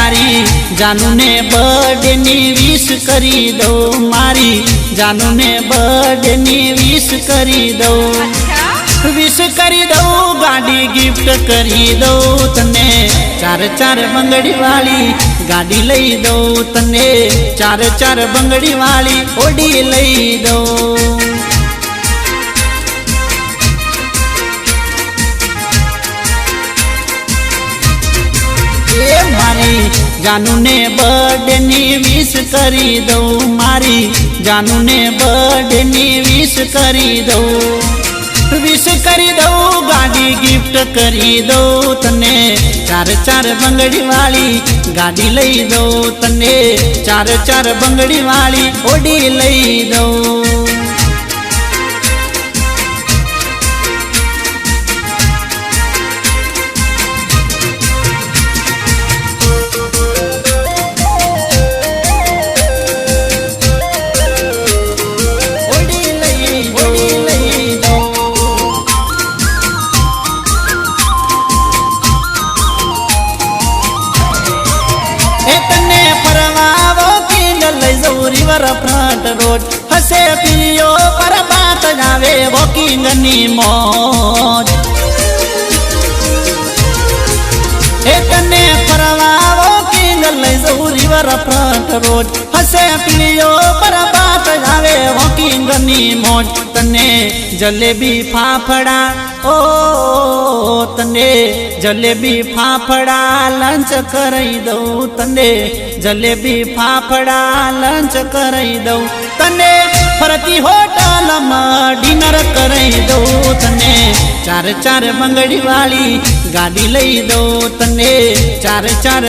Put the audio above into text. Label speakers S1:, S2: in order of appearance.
S1: मारी जानू ने बर्थडे नी विश करी दो मारी जानू ने बर्थडे नी विश करी दो विश करी दो गाड़ी गिफ्ट करी दो तने चार चार बंगड़ी वाली गाड़ी लई दो तने चार चार बंगड़ी वाली ओडी लई दो मारी जानू ने बर्थडे नी विश करी दो मारी जानू ने बर्थडे नी विश करी दो विश करी दो गाड़ी गिफ्ट करी दो तने चार चार बंगड़ी वाली गाड़ी लई दो तने चार चार बंगड़ी वाली ओडी लई दो रिवर फ्रंट रोड हसे पियो पर बात जावे वॉकिंग नी मौज तने परवा वॉकिंग लई जाऊ रिवर फ्रंट रोड हसे पियो पर बात जावे वॉकिंग नी मौज तने जलेबी फाफड़ा ओ तने जलेबी फाफड़ा लंच करई दो तने जलेबी फाफड़ा लंच करई दो तने फरती होटल में डिनर करई दो तने चार चार बंगड़ी वाली गाड़ी लई दो तने चार चार